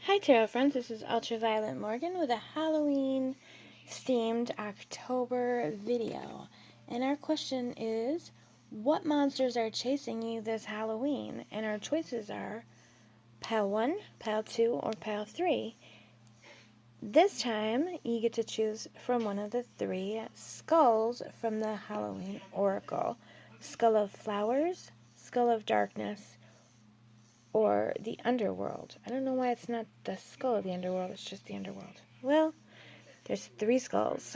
Hi Tarot friends, this is Ultraviolet Morgan with a Halloween themed October video. And our question is, what monsters are chasing you this Halloween? And our choices are pile 1, pile 2, or pile 3. This time you get to choose from one of the 3 skulls from the Halloween Oracle. Skull of Flowers, Skull of Darkness, or the Underworld. I don't know why it's not the skull of the Underworld, it's just the Underworld. Well, there's 3 skulls.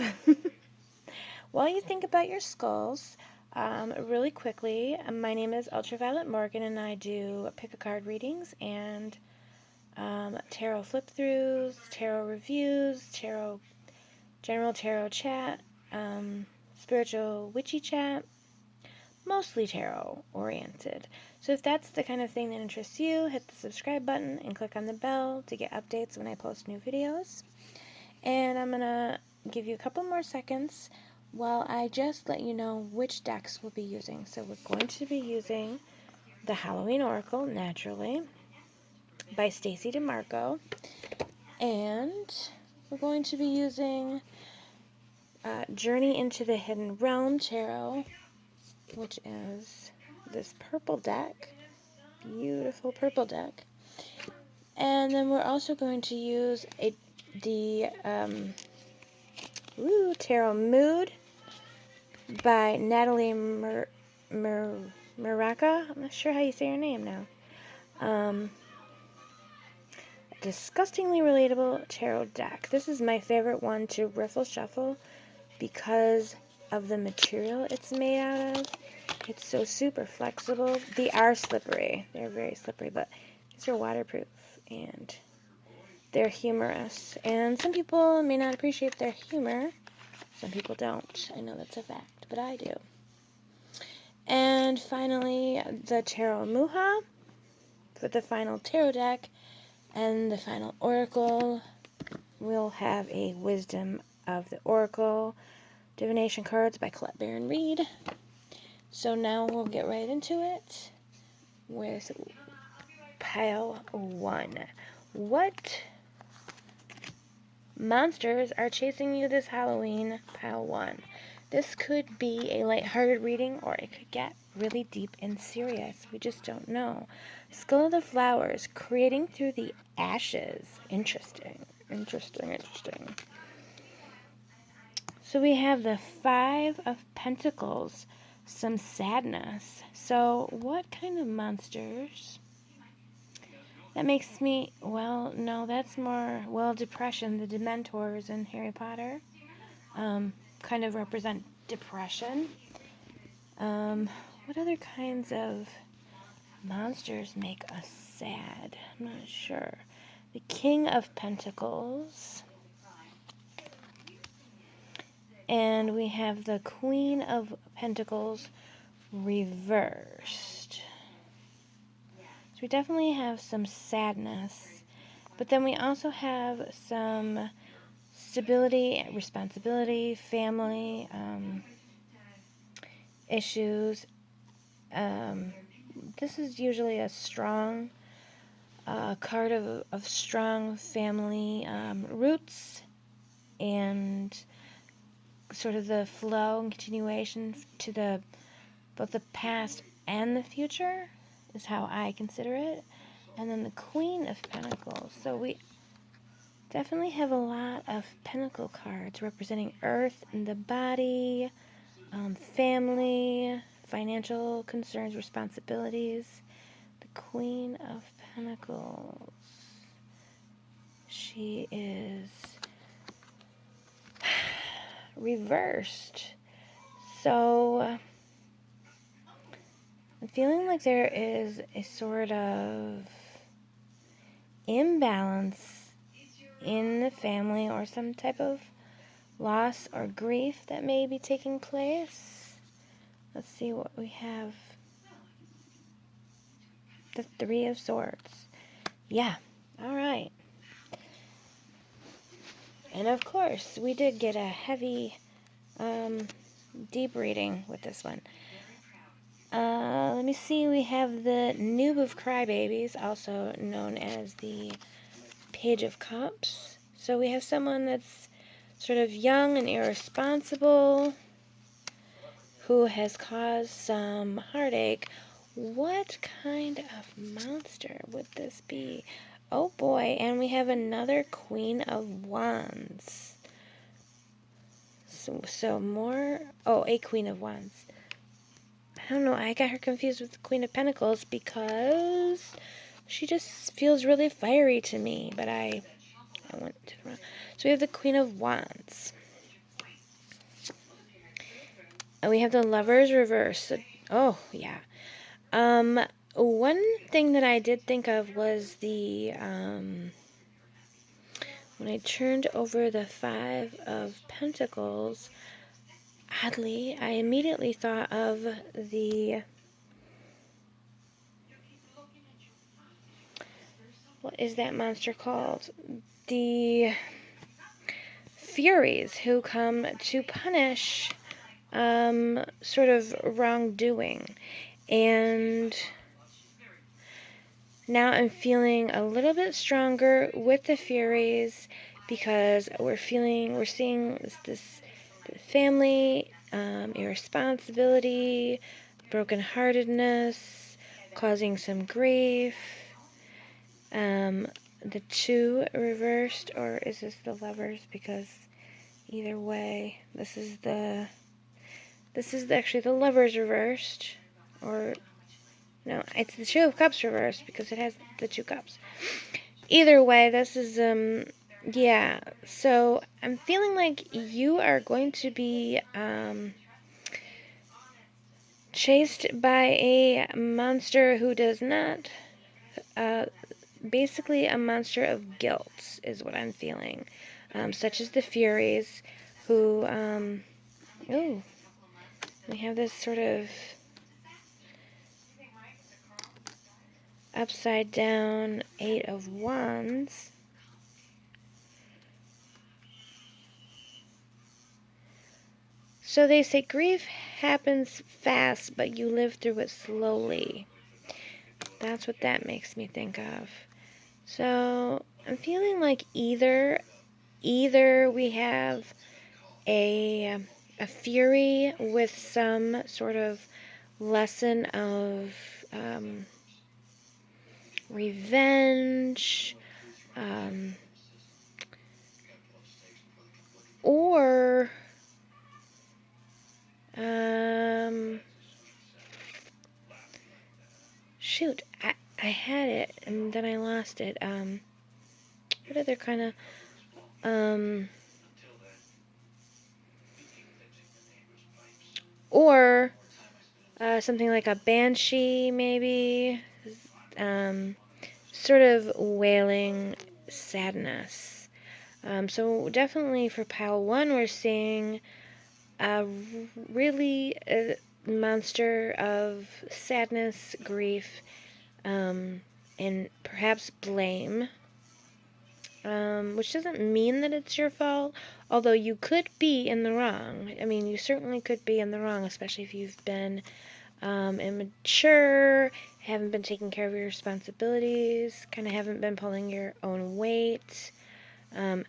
While you think about your skulls, really quickly, my name is Ultraviolet Morgan, and I do pick-a-card readings and tarot flip-throughs, tarot reviews, general tarot chat, spiritual witchy chat, mostly tarot oriented. So if that's the kind of thing that interests you, hit the subscribe button and click on the bell to get updates when I post new videos. And I'm going to give you a couple more seconds while I just let you know which decks we'll be using. So we're going to be using the Halloween Oracle, naturally, by Stacey DeMarco. And we're going to be using Journey into the Hidden Realm Tarot, which is this purple deck, beautiful purple deck. And then we're also going to use the Tarot Mood by Natalie Maraca. I'm not sure how you say her name now. Disgustingly relatable tarot deck. This is my favorite one to riffle shuffle because of the material it's made out of. It's so super flexible. They are slippery. They're very slippery, but these are waterproof and they're humorous. And some people may not appreciate their humor. Some people don't. I know that's a fact, but I do. And finally, the Tarot Mucha for the final tarot deck. And the final oracle, we'll have a Wisdom of the Oracle Divination cards by Colette Baron Reed. So now we'll get right into it with pile 1. What monsters are chasing you this Halloween, pile 1? This could be a lighthearted reading, or it could get really deep and serious. We just don't know. Skull of the Flowers, creating through the ashes. Interesting. So we have the 5 of Pentacles, some sadness. So what kind of monsters? That makes me, well, no, that's more, well, depression. The Dementors in Harry Potter kind of represent depression. What other kinds of monsters make us sad? I'm not sure. The King of Pentacles. And we have the Queen of Pentacles reversed. So we definitely have some sadness. But then we also have some stability, responsibility, family issues. This is usually a strong card of strong family roots and sort of the flow and continuation to both the past and the future is how I consider it. And then the Queen of Pentacles. So we definitely have a lot of pentacle cards representing earth and the body, family, financial concerns, responsibilities. The Queen of Pentacles. She is reversed. So I'm feeling like there is a sort of imbalance in the family or some type of loss or grief that may be taking place. Let's see what we have. The 3 of Swords. Yeah, alright. And of course, we did get a heavy, deep reading with this one. Let me see, we have the Noob of Crybabies, also known as the Page of Cups. So we have someone that's sort of young and irresponsible, who has caused some heartache. What kind of monster would this be? Oh boy, and we have another Queen of Wands. So more, oh, a Queen of Wands. I don't know, I got her confused with the Queen of Pentacles because she just feels really fiery to me, but I went to the wrong. So we have the Queen of Wands. And we have the Lovers reverse. Oh, yeah. One thing that I did think of was the, when I turned over the Five of Pentacles, oddly, I immediately thought of the, what is that monster called? The Furies, who come to punish, sort of wrongdoing. And now I'm feeling a little bit stronger with the Furies because we're seeing this family, irresponsibility, brokenheartedness, causing some grief. The Two reversed, or is this the Lovers? Because either way, this is actually the Lovers reversed, or no, it's the Two of Cups reversed because it has the two cups. Either way, this is, yeah, so I'm feeling like you are going to be, chased by a monster who does not, basically a monster of guilt is what I'm feeling, such as the Furies, who, oh, we have this sort of upside down Eight of Wands. So they say grief happens fast, but you live through it slowly. That's what that makes me think of. So I'm feeling like either we have a fury with some sort of lesson of revenge, or shoot, I had it and then I lost it. What other kind of or something like a banshee, maybe, sort of wailing sadness. So definitely for pile one, we're seeing a really monster of sadness, grief, and perhaps blame. Which doesn't mean that it's your fault, although you could be in the wrong. I mean, you certainly could be in the wrong, especially if you've been immature, haven't been taking care of your responsibilities, kind of haven't been pulling your own weight,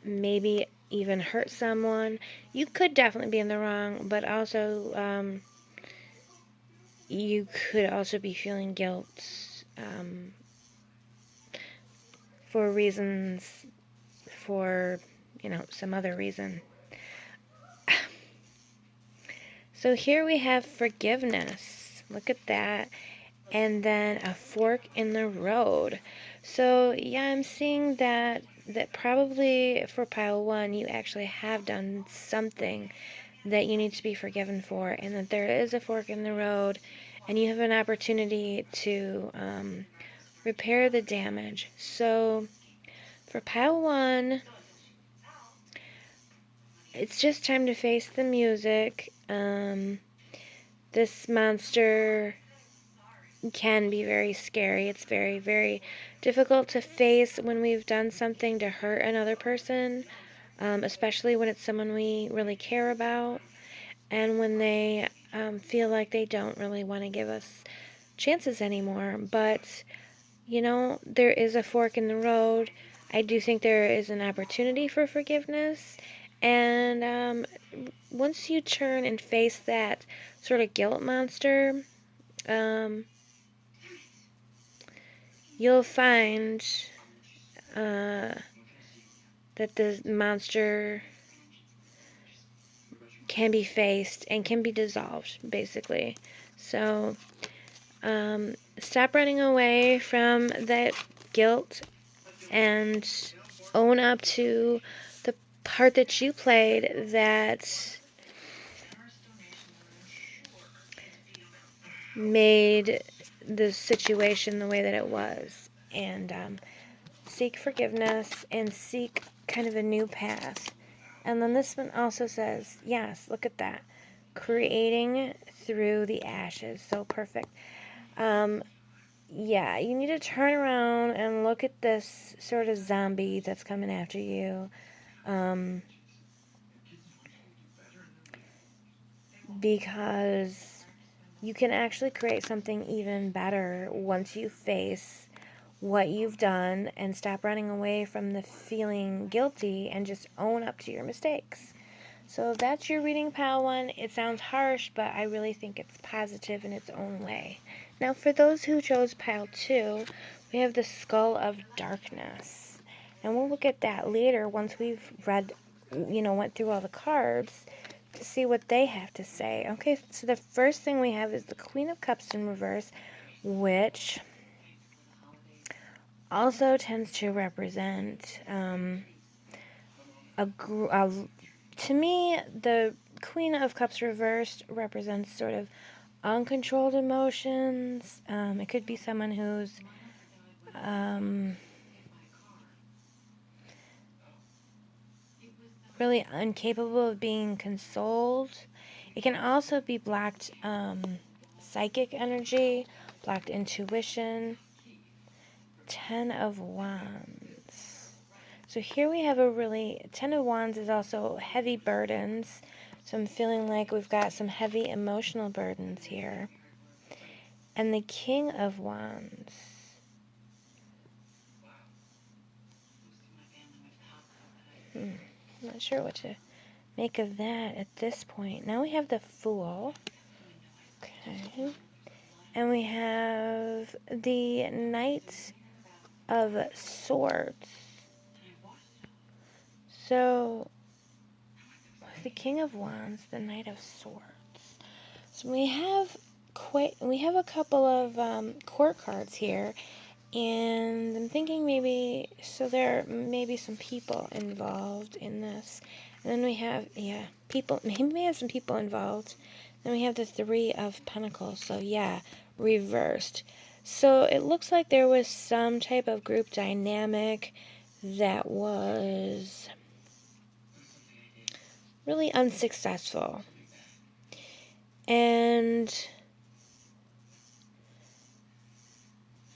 maybe even hurt someone. You could definitely be in the wrong, but also you could also be feeling guilt for reasons, for, some other reason. So here we have forgiveness. Look at that. And then a fork in the road. So yeah, I'm seeing that probably for pile one, you actually have done something that you need to be forgiven for, and that there is a fork in the road, and you have an opportunity to repair the damage. So for pile one, it's just time to face the music. This monster can be very scary. It's very, very difficult to face when we've done something to hurt another person, especially when it's someone we really care about, and when they feel like they don't really want to give us chances anymore. But, there is a fork in the road. I do think there is an opportunity for forgiveness, and once you turn and face that sort of guilt monster, you'll find that the monster can be faced and can be dissolved, basically. So stop running away from that guilt and own up to the part that you played that made the situation the way that it was. And seek forgiveness and seek kind of a new path. And then this one also says, yes, look at that. Creating through the ashes. So perfect. Yeah, you need to turn around and look at this sort of zombie that's coming after you. Because you can actually create something even better once you face what you've done and stop running away from the feeling guilty and just own up to your mistakes. So that's your reading, pile one. It sounds harsh, but I really think it's positive in its own way. Now, for those who chose pile two, we have the Skull of Darkness. And we'll look at that later once we've read, went through all the cards to see what they have to say. Okay, so the first thing we have is the Queen of Cups in reverse, which also tends to represent to me, the Queen of Cups reversed represents sort of uncontrolled emotions. It could be someone who's really incapable of being consoled. It can also be blocked psychic energy, blocked intuition. 10 of Wands. So here we have 10 of Wands is also heavy burdens. So I'm feeling like we've got some heavy emotional burdens here. And the King of Wands. I'm not sure what to make of that at this point. Now we have the Fool. Okay. And we have the Knight of Swords. So, the King of Wands, the Knight of Swords. So we have a couple of court cards here, and I'm thinking there may be some people involved in this. And then we have people. Maybe we have some people involved. Then we have the Three of Pentacles. So reversed. So it looks like there was some type of group dynamic that was really unsuccessful. And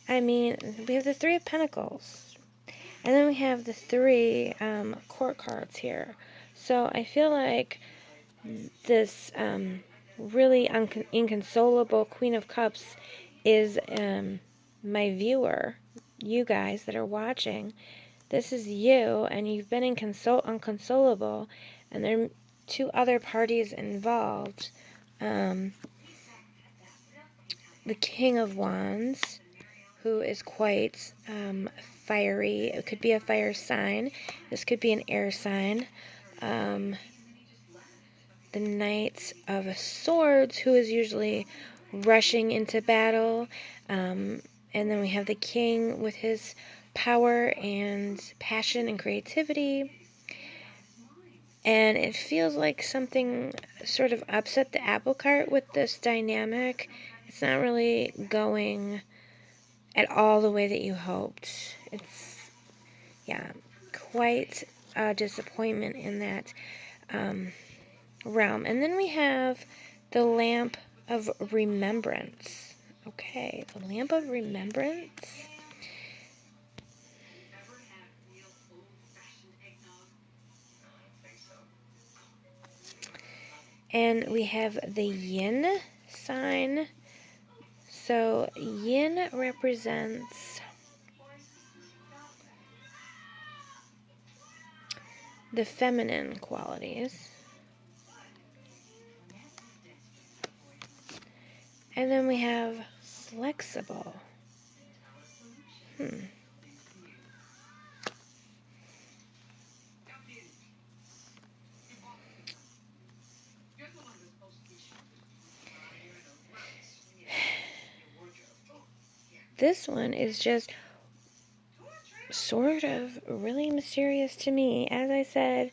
I mean, we have the Three of Pentacles. And then we have the three court cards here. So I feel like this really inconsolable Queen of Cups is my viewer, you guys that are watching. This is you, and you've been unconsolable, and there are two other parties involved. The King of Wands, who is quite fiery. It could be a fire sign. This could be an air sign. The Knight of Swords, who is usually rushing into battle. And then we have the King with his power and passion and creativity. And it feels like something sort of upset the apple cart with this dynamic. It's not really going at all the way that you hoped. It's, quite a disappointment in that realm. And then we have the Lamp of Remembrance. Okay, the Lamp of Remembrance. And we have the Yin sign. So Yin represents the feminine qualities. And then we have flexible. This one is just sort of really mysterious to me. As I said,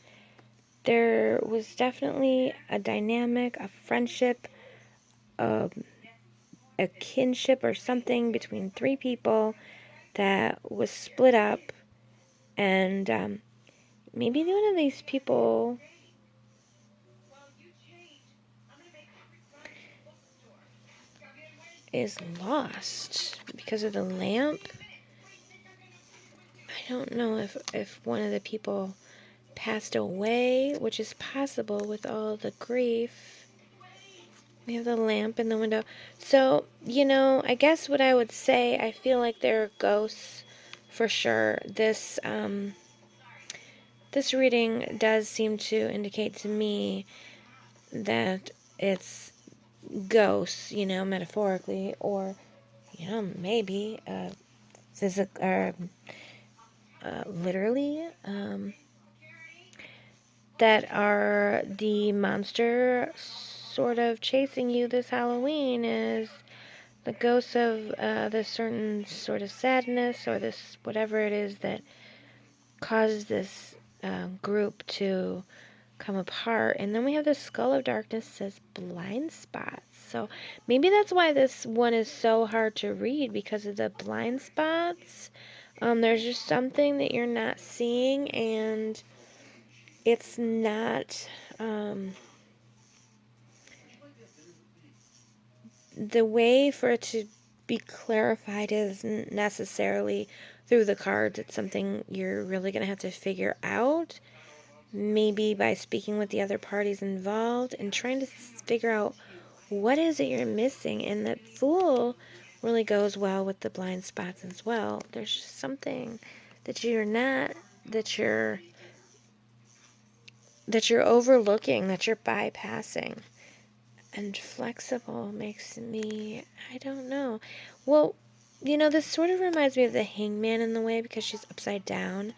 there was definitely a dynamic, a friendship, a kinship or something between three people that was split up, and maybe one of these people is lost because of the lamp. I don't know if one of the people passed away, which is possible with all the grief. We have the lamp in the window. So, I guess what I would say, I feel like there are ghosts for sure. This reading does seem to indicate to me that it's ghosts, metaphorically, or, maybe physical or literally, that are the monster sort of chasing you this Halloween is the ghosts of this certain sort of sadness, or this whatever it is that causes this group to come apart. And then we have the skull of darkness says blind spots. So maybe that's why this one is so hard to read, because of the blind spots. There's just something that you're not seeing, and it's not the way for it to be clarified isn't necessarily through the cards. It's something you're really going to have to figure out, maybe by speaking with the other parties involved and trying to figure out what is it you're missing. And that Fool really goes well with the blind spots as well. There's just something that you're overlooking, that you're bypassing. And flexible makes me, I don't know. Well, this sort of reminds me of the Hangman in the way, because she's upside down.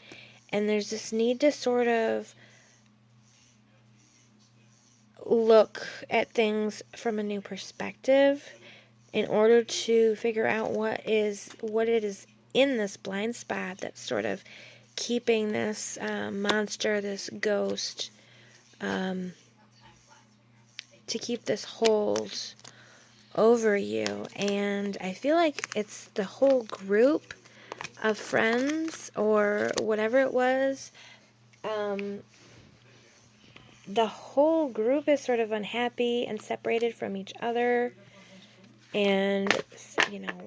And there's this need to sort of look at things from a new perspective in order to figure out what it is in this blind spot that's sort of keeping this monster, this ghost, to keep this hold over you. And I feel like it's the whole group of friends or whatever it was. The whole group is sort of unhappy and separated from each other. And,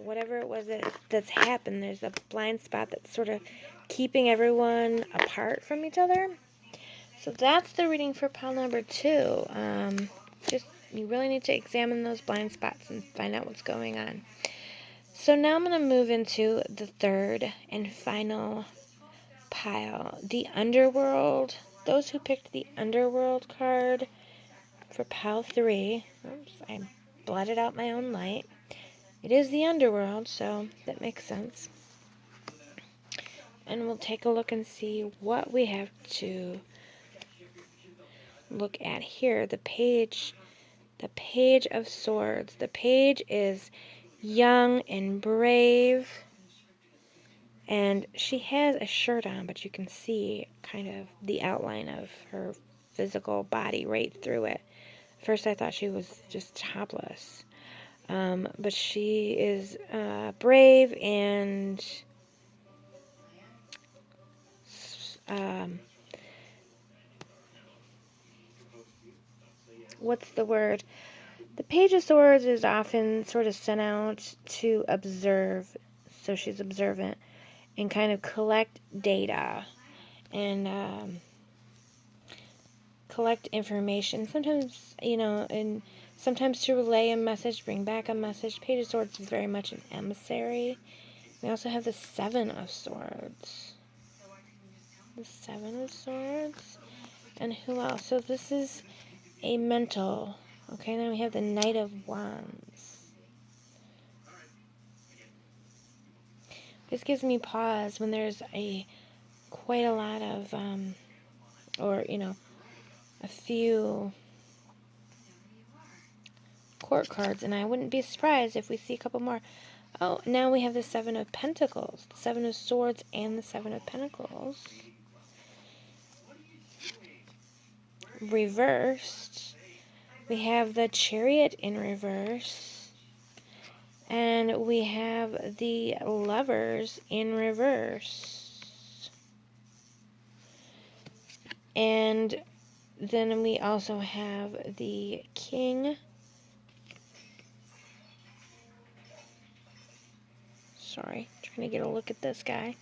whatever it was that's happened, there's a blind spot that's sort of keeping everyone apart from each other. So that's the reading for pile number 2. You really need to examine those blind spots and find out what's going on. So now I'm going to move into the third and final pile, the Underworld. Those who picked the Underworld card for pile 3, oops, I blotted out my own light. It is the Underworld, so that makes sense. And we'll take a look and see what we have to look at here. The Page of Swords. The page is young and brave, and she has a shirt on, but you can see kind of the outline of her physical body right through it. First I thought she was just topless, but she is brave and what's the word? The Page of Swords is often sort of sent out to observe, so she's observant, and kind of collect data and collect information. Sometimes, and sometimes to relay a message, bring back a message. Page of Swords is very much an emissary. We also have the Seven of Swords. The Seven of Swords And who else? So this is a mental. Okay, then we have the Knight of Wands. This gives me pause when there's quite a lot of, or, a few court cards, and I wouldn't be surprised if we see a couple more. Oh, now we have the Seven of Pentacles, the Seven of Swords, and the Seven of Pentacles. Reversed, we have the Chariot in reverse, and we have the Lovers in reverse. And then we also have the King. Sorry, trying to get a look at this guy.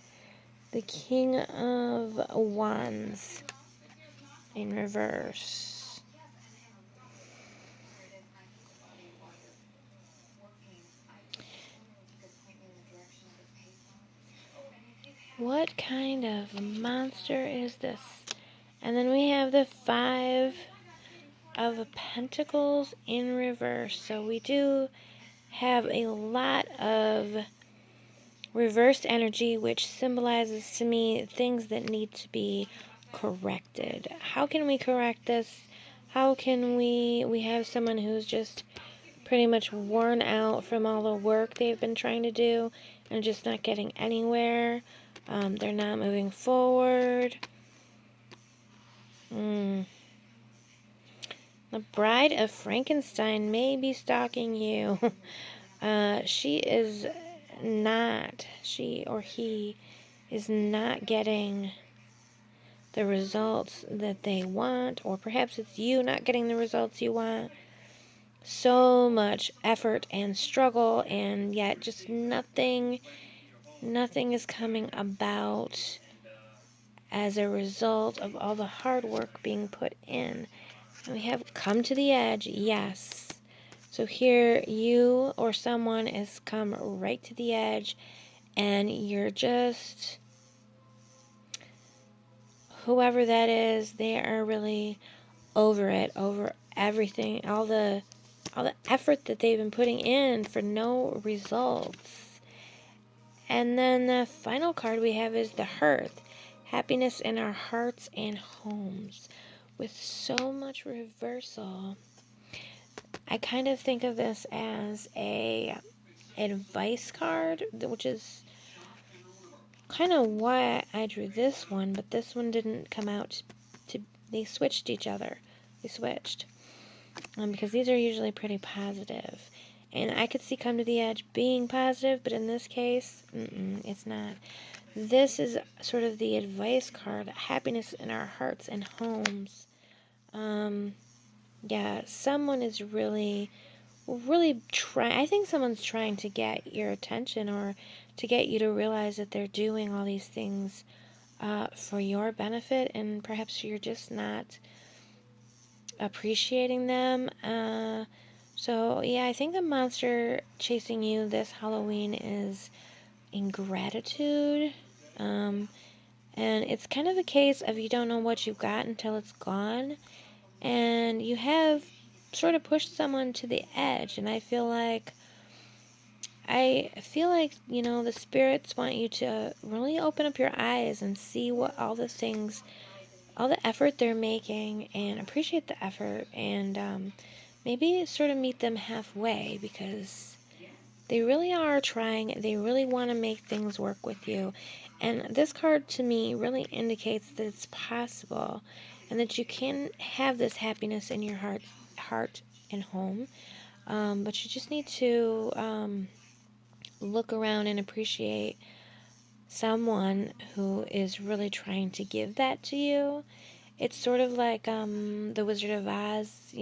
The King of Wands in reverse. What kind of monster is this? And then we have the Five of Pentacles in reverse. So we do have a lot of reversed energy, which symbolizes to me things that need to be corrected. How can we correct this? How can we have someone who's just pretty much worn out from all the work they've been trying to do and just not getting anywhere. They're not moving forward. The Bride of Frankenstein may be stalking you. She or he is not getting the results that they want, or perhaps it's you not getting the results you want. So much effort and struggle, and yet just nothing is coming about as a result of all the hard work being put in. And we have come to the edge, yes. So here you or someone has come right to the edge, and you're just, whoever that is, they are really over it, over everything, all the effort that they've been putting in for no results. And then the final card we have is the Hearth. Happiness in our hearts and homes. With so much reversal, I kind of think of this as a advice card, which is kind of why I drew this one, but this one didn't come out they switched each other. They switched. Because these are usually pretty positive. And I could see Come to the Edge being positive, but in this case, it's not. This is sort of the advice card, happiness in our hearts and homes. Yeah, someone is really trying. I think someone's trying to get your attention, or to get you to realize that they're doing all these things for your benefit, and perhaps you're just not appreciating them. So yeah, I think the monster chasing you this Halloween is ingratitude. And it's kind of a case of you don't know what you've got until it's gone. And you have sort of pushed someone to the edge. And I feel like, the spirits want you to really open up your eyes and see what all the effort they're making, and appreciate the effort, and maybe sort of meet them halfway, because they really are trying. They really want to make things work with you. And this card to me really indicates that it's possible, and that you can have this happiness in your heart and home. But you just need to look around and appreciate someone who is really trying to give that to you. It's sort of like the Wizard of Oz,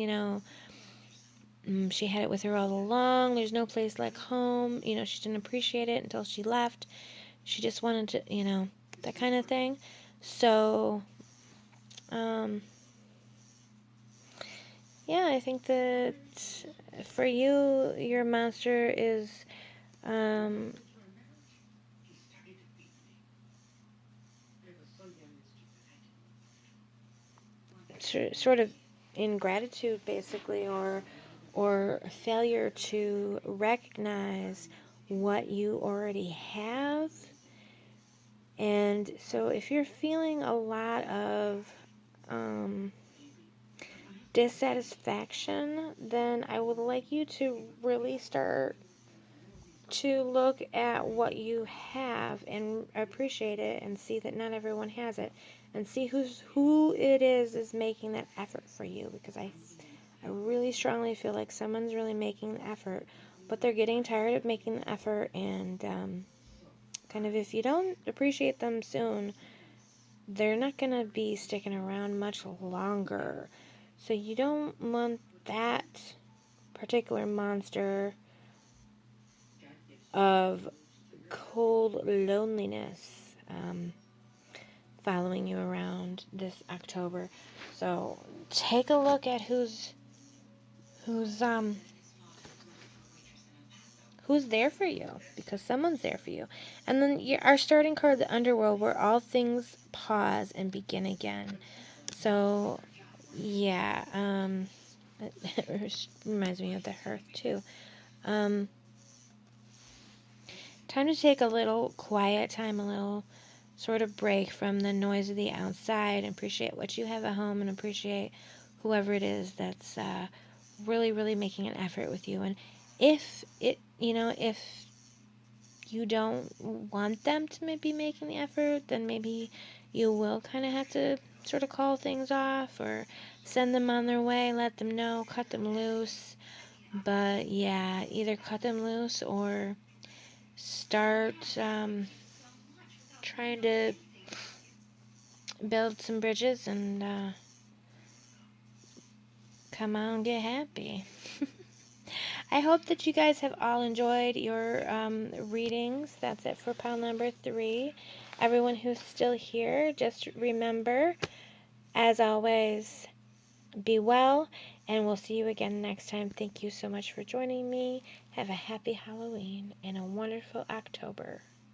she had it with her all along. There's no place like home. She didn't appreciate it until she left. She just wanted to, that kind of thing. So, yeah, I think that for you, your monster is, sort of ingratitude, basically, or failure to recognize what you already have. And so if you're feeling a lot of dissatisfaction, then I would like you to really start to look at what you have and appreciate it, and see that not everyone has it, and see who it is making that effort for you, because I really strongly feel like someone's really making the effort, but they're getting tired of making the effort, and kind of, if you don't appreciate them soon, they're not going to be sticking around much longer. So you don't want that particular monster of cold loneliness following you around this October. So take a look at who's there for you, because someone's there for you. And then our starting card, the Underworld, where all things pause and begin again. So yeah, it reminds me of the Hearth too. Time to take a little quiet time, a little sort of break from the noise of the outside, and appreciate what you have at home, and appreciate whoever it is that's really, really making an effort with you. And if if you don't want them to be making the effort, then maybe you will kind of have to sort of call things off, or send them on their way, let them know, cut them loose. But yeah, either cut them loose or start trying to build some bridges and come on, get happy. I hope that you guys have all enjoyed your readings. That's it for pile number 3. Everyone who's still here, just remember, as always, be well, and we'll see you again next time. Thank you so much for joining me. Have a happy Halloween and a wonderful October.